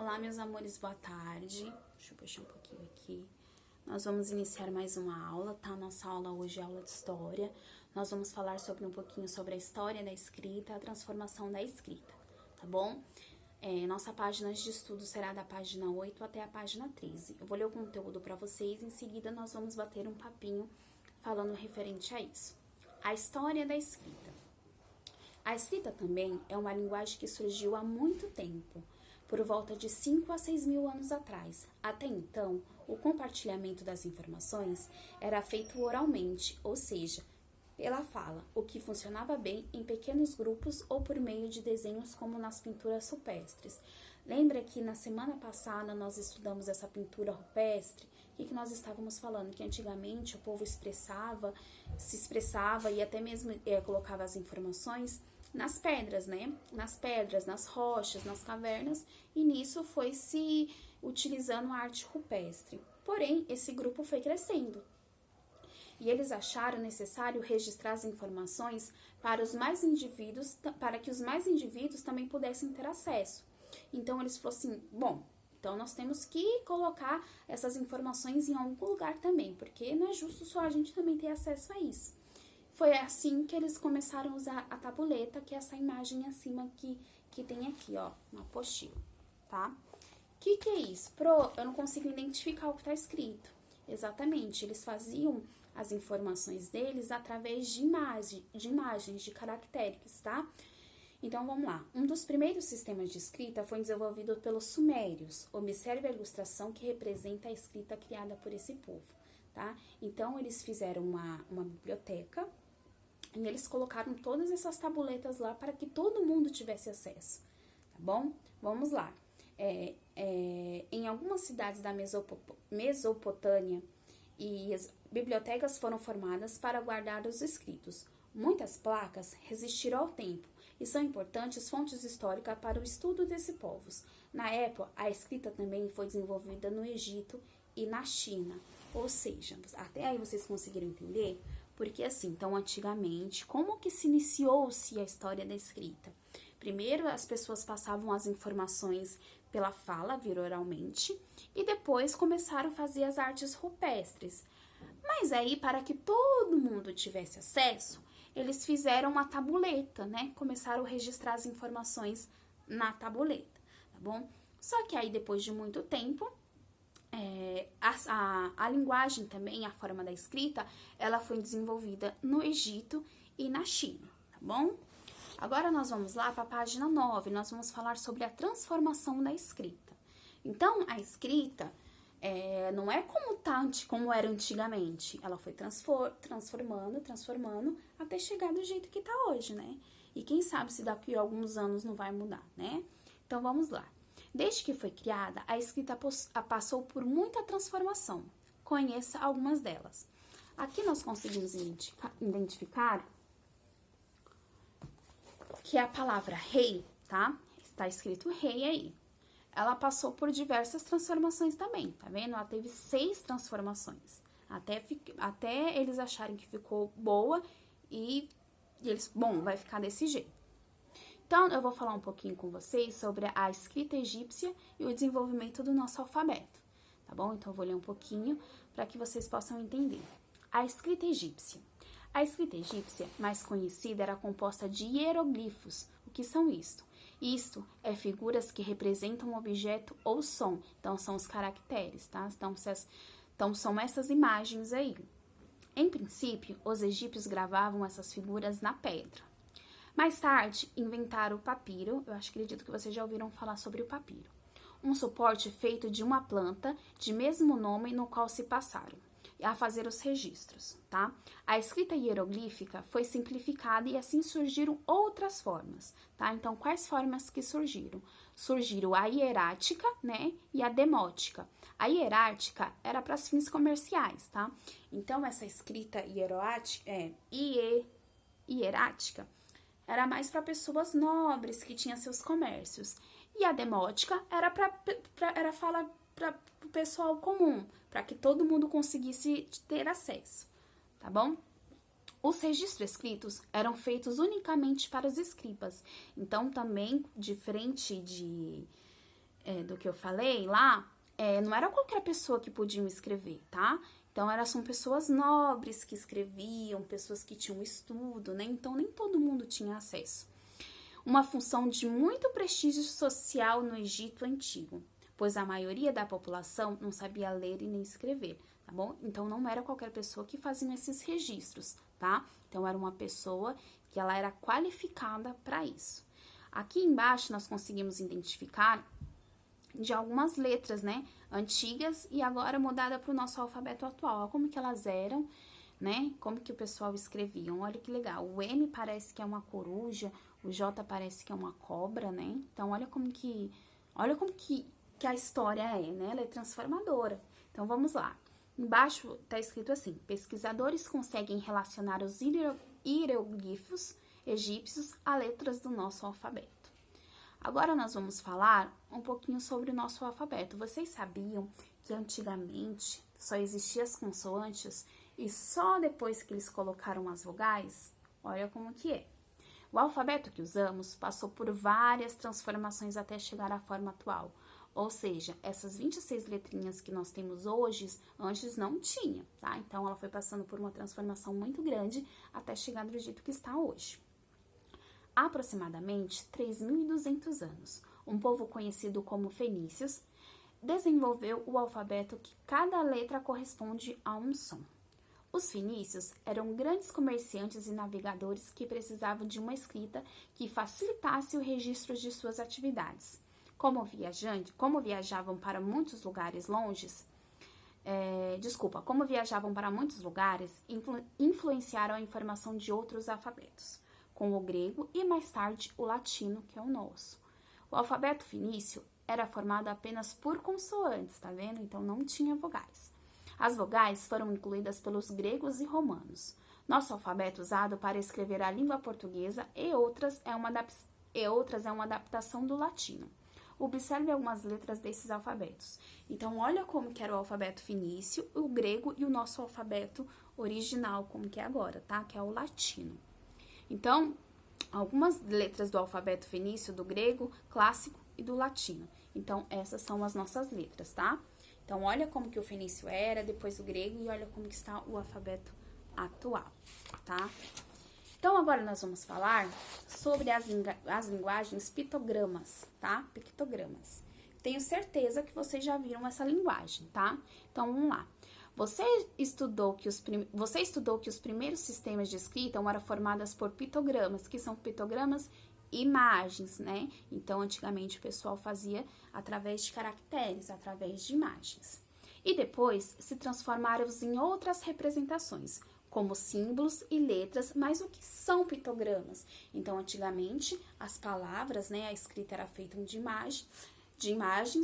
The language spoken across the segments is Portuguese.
Olá, meus amores, boa tarde. Deixa eu puxar um pouquinho aqui. Nós vamos iniciar mais uma aula, tá? Nossa aula hoje é aula de história. Nós vamos falar um pouquinho sobre a história da escrita, a transformação da escrita, tá bom? Nossa página de estudo será da página 8 até a página 13. Eu vou ler o conteúdo para vocês, em seguida nós vamos bater um papinho falando referente a isso. A história da escrita. A escrita também é uma linguagem que surgiu há muito tempo, por volta de 5 a 6 mil anos atrás. Até então, o compartilhamento das informações era feito oralmente, ou seja, pela fala, o que funcionava bem em pequenos grupos ou por meio de desenhos como nas pinturas rupestres. Lembra que na semana passada nós estudamos essa pintura rupestre? O que nós estávamos falando? Que antigamente o povo se expressava e até mesmo colocava as informações nas pedras, né? Nas pedras, nas rochas, nas cavernas, e nisso foi se utilizando a arte rupestre. Porém, esse grupo foi crescendo. E eles acharam necessário registrar as informações para que os mais indivíduos também pudessem ter acesso. Então, eles falaram assim, bom, então nós temos que colocar essas informações em algum lugar também, porque não é justo só a gente também ter acesso a isso. Foi assim que eles começaram a usar a tabuleta, que é essa imagem acima que tem aqui, ó, uma apostila, tá? O que é isso? Eu não consigo identificar o que está escrito. Exatamente, eles faziam as informações deles através de imagens, de caracteres, tá? Então, vamos lá. Um dos primeiros sistemas de escrita foi desenvolvido pelos sumérios. Observe a ilustração que representa a escrita criada por esse povo, tá? Então, eles fizeram uma biblioteca e eles colocaram todas essas tabuletas lá para que todo mundo tivesse acesso, tá bom? Vamos lá. Em algumas cidades da Mesopotâmia, e as bibliotecas foram formadas para guardar os escritos. Muitas placas resistiram ao tempo e são importantes fontes históricas para o estudo desses povos. Na época, a escrita também foi desenvolvida no Egito e na China. Ou seja, até aí vocês conseguiram entender? Porque assim, então antigamente, como que se iniciou-se a história da escrita? Primeiro, as pessoas passavam as informações pela fala, oralmente, e depois começaram a fazer as artes rupestres. Mas aí, para que todo mundo tivesse acesso, eles fizeram uma tabuleta, né? Começaram a registrar as informações na tabuleta, tá bom? Só que aí, depois de muito tempo, a linguagem também, a forma da escrita, ela foi desenvolvida no Egito e na China, tá bom? Agora nós vamos lá para a página 9, nós vamos falar sobre a transformação da escrita. Então, a escrita não é como era antigamente, ela foi transformando até chegar do jeito que está hoje, né? E quem sabe se daqui a alguns anos não vai mudar, né? Então, vamos lá. Desde que foi criada, a escrita passou por muita transformação. Conheça algumas delas. Aqui nós conseguimos identificar que a palavra rei, tá? Está escrito rei aí. Ela passou por diversas transformações também, tá vendo? Ela teve 6 transformações. Até eles acharem que ficou boa e eles, bom, vai ficar desse jeito. Então, eu vou falar um pouquinho com vocês sobre a escrita egípcia e o desenvolvimento do nosso alfabeto, tá bom? Então, eu vou ler um pouquinho para que vocês possam entender. A escrita egípcia. A escrita egípcia, mais conhecida, era composta de hieroglifos. O que são isto? Isto é figuras que representam um objeto ou som. Então, são os caracteres, tá? Então, são essas imagens aí. Em princípio, os egípcios gravavam essas figuras na pedra. Mais tarde, inventaram o papiro. Eu acredito que vocês já ouviram falar sobre o papiro. Um suporte feito de uma planta de mesmo nome no qual se passaram a fazer os registros, tá? A escrita hieroglífica foi simplificada e assim surgiram outras formas, tá? Então, quais formas que surgiram? Surgiram a hierática, né, e a demótica. A hierática era para os fins comerciais, tá? Então, essa escrita hierática era mais para pessoas nobres que tinham seus comércios. E a demótica era falar para o pessoal comum, para que todo mundo conseguisse ter acesso, tá bom? Os registros escritos eram feitos unicamente para os escribas. Então, também, diferente do que eu falei lá, não era qualquer pessoa que podia escrever, tá? Então, são pessoas nobres que escreviam, pessoas que tinham estudo, né? Então, nem todo mundo tinha acesso. Uma função de muito prestígio social no Egito Antigo, pois a maioria da população não sabia ler e nem escrever, tá bom? Então, não era qualquer pessoa que fazia esses registros, tá? Então, era uma pessoa que ela era qualificada para isso. Aqui embaixo, nós conseguimos identificar de algumas letras, né, antigas e agora mudada para o nosso alfabeto atual. Olha como que elas eram, né, como que o pessoal escrevia. Olha que legal, o M parece que é uma coruja, o J parece que é uma cobra, né, então olha como que a história né, ela é transformadora. Então vamos lá, embaixo tá escrito assim: pesquisadores conseguem relacionar os hieroglifos egípcios a letras do nosso alfabeto. Agora nós vamos falar um pouquinho sobre o nosso alfabeto. Vocês sabiam que antigamente só existiam as consoantes e só depois que eles colocaram as vogais? Olha como que é. O alfabeto que usamos passou por várias transformações até chegar à forma atual. Ou seja, essas 26 letrinhas que nós temos hoje, antes não tinha, tá? Então, ela foi passando por uma transformação muito grande até chegar do jeito que está hoje. Aproximadamente 3.200 anos, um povo conhecido como fenícios desenvolveu o alfabeto que cada letra corresponde a um som. Os fenícios eram grandes comerciantes e navegadores que precisavam de uma escrita que facilitasse o registro de suas atividades. Como viajavam para muitos lugares influenciaram a informação de outros alfabetos, com o grego e mais tarde o latino, que é o nosso. O alfabeto fenício era formado apenas por consoantes, tá vendo? Então não tinha vogais. As vogais foram incluídas pelos gregos e romanos. Nosso alfabeto usado para escrever a língua portuguesa e outras é uma adaptação do latino. Observe algumas letras desses alfabetos. Então, olha como que era o alfabeto fenício, o grego e o nosso alfabeto original, como que é agora, tá? Que é o latino. Então, algumas letras do alfabeto fenício, do grego, clássico e do latino. Então, essas são as nossas letras, tá? Então, olha como que o fenício era, depois o grego e olha como que está o alfabeto atual, tá? Então, agora nós vamos falar sobre as linguagens pictogramas, tá? Pictogramas. Tenho certeza que vocês já viram essa linguagem, tá? Então, vamos lá. Você estudou que os primeiros sistemas de escrita eram formados por pictogramas, que são pictogramas imagens, né? Então, antigamente o pessoal fazia através de caracteres, através de imagens. E depois se transformaram em outras representações, como símbolos e letras, mas o que são pictogramas? Então, antigamente, as palavras, né, a escrita era feita de imagens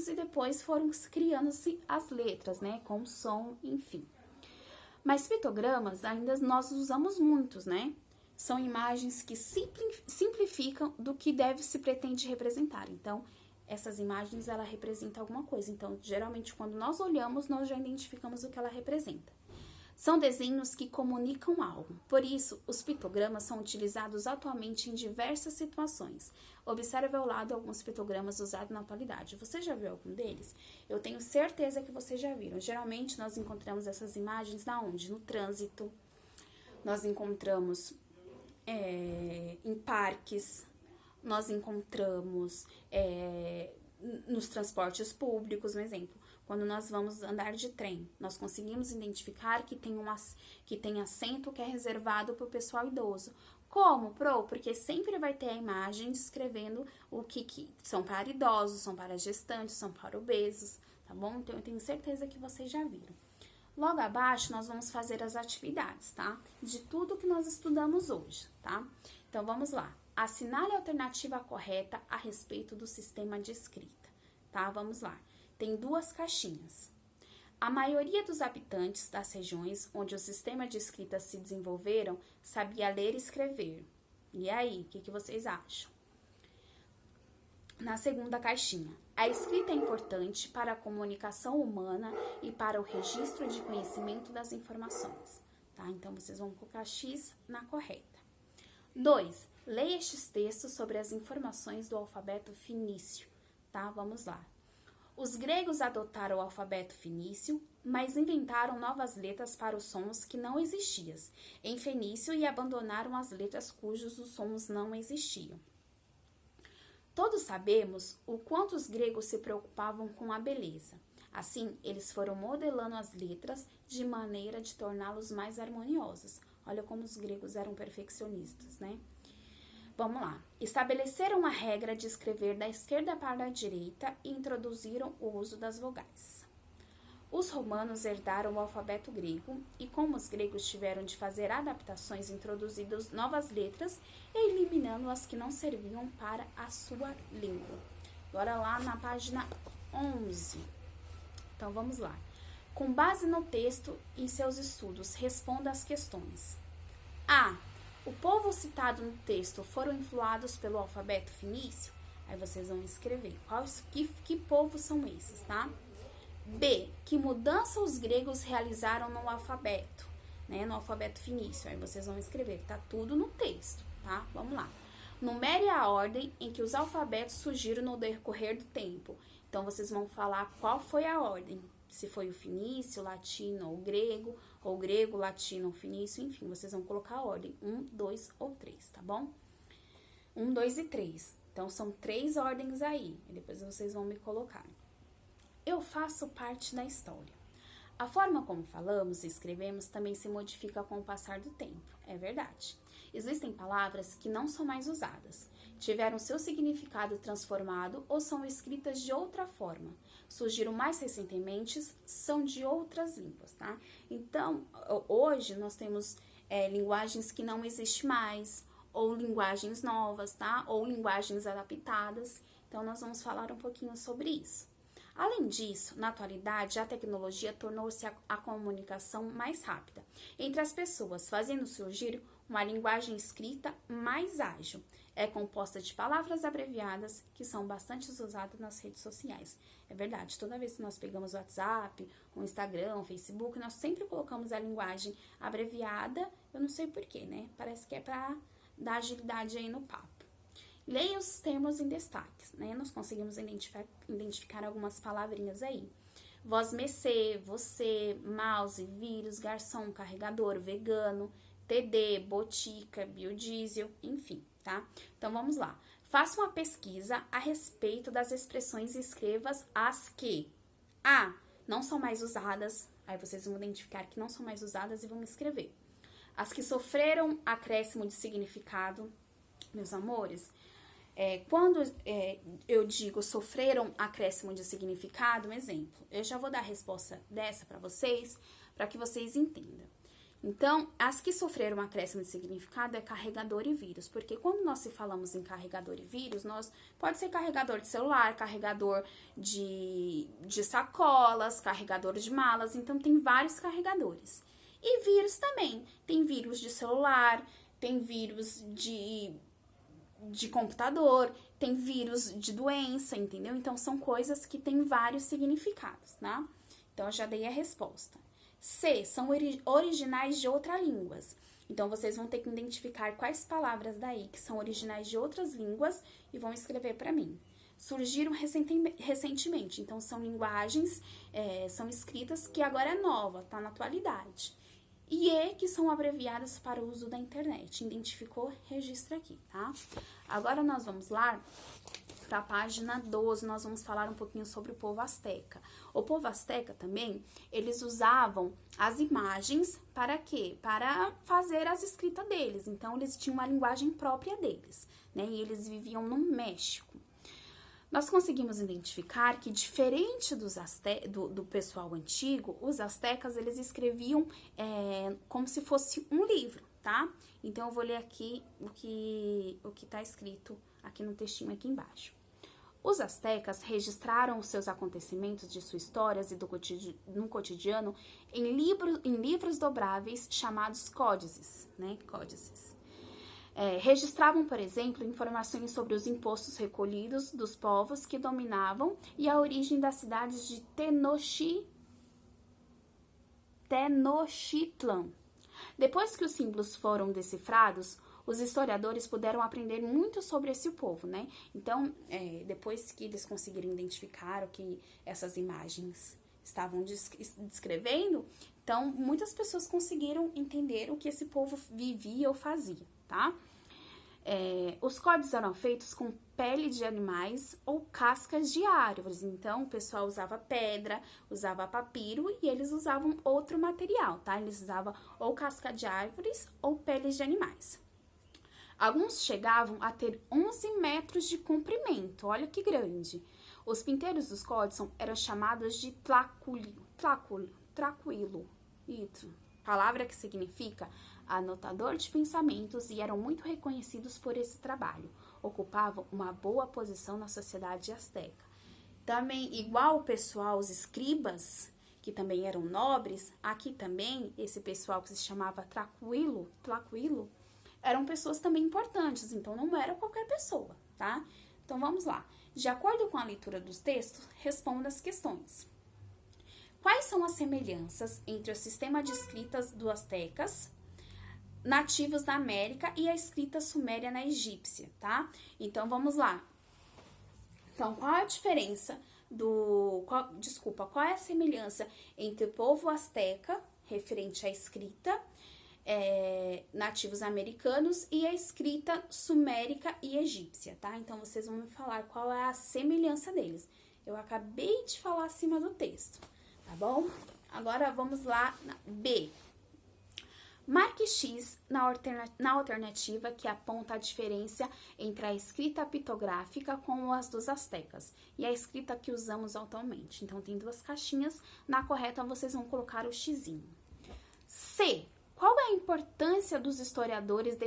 e depois foram criando-se as letras, né, com som, enfim. Mas pictogramas ainda nós usamos muitos, né? São imagens que simplificam do que se pretende representar. Então, essas imagens, ela representa alguma coisa. Então, geralmente, quando nós olhamos, nós já identificamos o que ela representa. São desenhos que comunicam algo. Por isso, os pictogramas são utilizados atualmente em diversas situações. Observe ao lado alguns pictogramas usados na atualidade. Você já viu algum deles? Eu tenho certeza que vocês já viram. Geralmente, nós encontramos essas imagens na onde? No trânsito. Nós encontramos em parques. Nós encontramos nos transportes públicos, um exemplo. Quando nós vamos andar de trem, nós conseguimos identificar que tem assento que é reservado para o pessoal idoso. Como, Pro? Porque sempre vai ter a imagem descrevendo o que são para idosos, são para gestantes, são para obesos, tá bom? Então, eu tenho certeza que vocês já viram. Logo abaixo, nós vamos fazer as atividades, tá? De tudo que nós estudamos hoje, tá? Então, vamos lá. Assinale a alternativa correta a respeito do sistema de escrita, tá? Vamos lá. Tem duas caixinhas. A maioria dos habitantes das regiões onde o sistema de escrita se desenvolveram sabia ler e escrever. E aí, o que vocês acham? Na segunda caixinha, a escrita é importante para a comunicação humana e para o registro de conhecimento das informações. Tá? Então, vocês vão colocar X na correta. 2. Leia estes textos sobre as informações do alfabeto fenício. Tá? Vamos lá. Os gregos adotaram o alfabeto fenício, mas inventaram novas letras para os sons que não existiam em fenício e abandonaram as letras cujos os sons não existiam. Todos sabemos o quanto os gregos se preocupavam com a beleza. Assim, eles foram modelando as letras de maneira de torná-los mais harmoniosas. Olha como os gregos eram perfeccionistas, né? Vamos lá. Estabeleceram a regra de escrever da esquerda para a direita e introduziram o uso das vogais. Os romanos herdaram o alfabeto grego e, como os gregos tiveram de fazer adaptações, introduzindo novas letras e eliminando as que não serviam para a sua língua. Agora lá na página 11. Então vamos lá. Com base no texto e seus estudos, responda às questões. A. O povo citado no texto foram influenciados pelo alfabeto fenício? Aí vocês vão escrever. Que povos são esses, tá? B. Que mudança os gregos realizaram no alfabeto, né? No alfabeto fenício. Aí vocês vão escrever. Tá tudo no texto, tá? Vamos lá. Numere a ordem em que os alfabetos surgiram no decorrer do tempo. Então, vocês vão falar qual foi a ordem. Se foi o fenício, latino ou grego, latino, fenício, enfim, vocês vão colocar a ordem 1, 2 ou 3, tá bom? 1, 2 e 3. Então, são 3 ordens aí. E depois vocês vão me colocar. Eu faço parte da história. A forma como falamos e escrevemos também se modifica com o passar do tempo. É verdade. Existem palavras que não são mais usadas, tiveram seu significado transformado ou são escritas de outra forma. Surgiram mais recentemente, são de outras línguas, tá? Então, hoje nós temos linguagens que não existem mais, ou linguagens novas, tá? Ou linguagens adaptadas. Então, nós vamos falar um pouquinho sobre isso. Além disso, na atualidade, a tecnologia tornou-se a comunicação mais rápida entre as pessoas, fazendo surgir uma linguagem escrita mais ágil. É composta de palavras abreviadas que são bastante usadas nas redes sociais. É verdade, toda vez que nós pegamos o WhatsApp, o Instagram, o Facebook, nós sempre colocamos a linguagem abreviada, eu não sei porquê, né? Parece que é para dar agilidade aí no papo. Leia os termos em destaques, né? Nós conseguimos identificar algumas palavrinhas aí. Voz mecê, você, mouse, vírus, garçom, carregador, vegano, TD, botica, biodiesel, enfim, tá? Então, vamos lá. Faça uma pesquisa a respeito das expressões e escreva as que A. Não são mais usadas, aí vocês vão identificar que não são mais usadas e vão escrever. As que sofreram acréscimo de significado, meus amores, quando eu digo sofreram acréscimo de significado, um exemplo, eu já vou dar a resposta dessa para vocês entendam. Então, as que sofreram acréscimo de significado é carregador e vírus, porque quando nós falamos em carregador e vírus, pode ser carregador de celular, carregador de sacolas, carregador de malas, então tem vários carregadores. E vírus também, tem vírus de celular, tem vírus de computador, tem vírus de doença, entendeu? Então, são coisas que têm vários significados, tá? Então, eu já dei a resposta. C, são originais de outras línguas. Então, vocês vão ter que identificar quais palavras daí que são originais de outras línguas e vão escrever para mim. Surgiram recentemente, então são linguagens, são escritas que agora é nova, tá na atualidade. E que são abreviadas para o uso da internet. Identificou? Registra aqui, tá? Agora nós vamos lá para a página 12, nós vamos falar um pouquinho sobre o povo asteca. O povo asteca também, eles usavam as imagens para quê? Para fazer as escritas deles. Então, eles tinham uma linguagem própria deles, né? E eles viviam no México. Nós conseguimos identificar que, diferente do pessoal antigo, os astecas, eles escreviam como se fosse um livro, tá? Então, eu vou ler aqui o que está escrito aqui no textinho aqui embaixo. Os astecas registraram os seus acontecimentos de suas histórias e no cotidiano em livros dobráveis chamados códices, né? Códices. Registravam, por exemplo, informações sobre os impostos recolhidos dos povos que dominavam e a origem das cidades de Tenochtitlan. Depois que os símbolos foram decifrados, os historiadores puderam aprender muito sobre esse povo, né? Então, depois que eles conseguiram identificar o que essas imagens estavam descrevendo, então muitas pessoas conseguiram entender o que esse povo vivia ou fazia, tá? Os códigos eram feitos com pele de animais ou cascas de árvores. Então, o pessoal usava pedra, usava papiro e eles usavam outro material, tá? Eles usavam ou casca de árvores ou peles de animais. Alguns chegavam a ter 11 metros de comprimento, olha que grande. Os pinteiros dos códigos eram chamados de traquilo, palavra que significa anotador de pensamentos, e eram muito reconhecidos por esse trabalho. Ocupavam uma boa posição na sociedade asteca. Também, igual o pessoal, os escribas, que também eram nobres, aqui também, esse pessoal que se chamava traquilo, eram pessoas também importantes, então não era qualquer pessoa, tá? Então vamos lá. De acordo com a leitura dos textos, responda as questões. Quais são as semelhanças entre o sistema de escritas dos astecas nativos da América e a escrita suméria na egípcia, tá? Então, vamos lá. Então, qual é a diferença qual é a semelhança entre o povo asteca, referente à escrita, nativos americanos, e a escrita sumérica e egípcia, tá? Então, vocês vão me falar qual é a semelhança deles. Eu acabei de falar acima do texto, tá bom? Agora, vamos lá na B. Marque X na alternativa que aponta a diferença entre a escrita pictográfica como as dos astecas e a escrita que usamos atualmente. Então, tem duas caixinhas. Na correta, vocês vão colocar o xizinho. C. Qual é a importância dos historiadores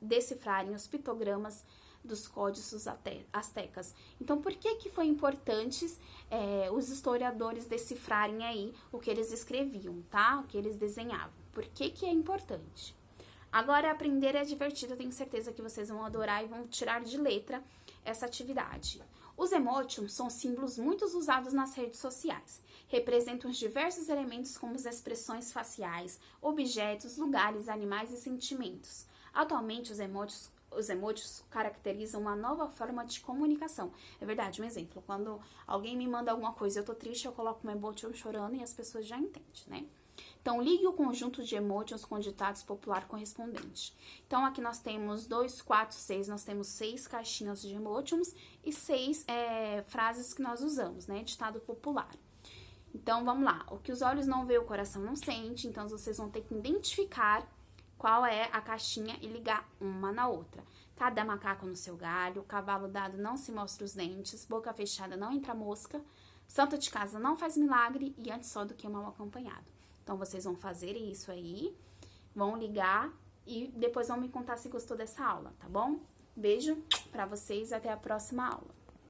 decifrarem os pictogramas dos códigos astecas? Então, por que foi importante os historiadores decifrarem aí o que eles escreviam, tá? O que eles desenhavam. Por que é importante? Agora, aprender é divertido, eu tenho certeza que vocês vão adorar e vão tirar de letra essa atividade. Os emoticons são símbolos muito usados nas redes sociais. Representam os diversos elementos como as expressões faciais, objetos, lugares, animais e sentimentos. Atualmente, os emojis caracterizam uma nova forma de comunicação. É verdade, um exemplo, quando alguém me manda alguma coisa e eu tô triste, eu coloco um emoji chorando e as pessoas já entendem, né? Então, ligue o conjunto de emojis com ditados popular correspondente. Então, aqui nós temos 2, 4, 6, nós temos 6 caixinhas de emojis e 6 frases que nós usamos, né? Ditado popular. Então, vamos lá. O que os olhos não vê, o coração não sente. Então, vocês vão ter que identificar qual é a caixinha e ligar uma na outra. Cada macaco no seu galho, cavalo dado não se mostra os dentes, boca fechada não entra mosca, santo de casa não faz milagre e antes só do que mal acompanhado. Então, vocês vão fazer isso aí, vão ligar e depois vão me contar se gostou dessa aula, tá bom? Beijo pra vocês, até a próxima aula.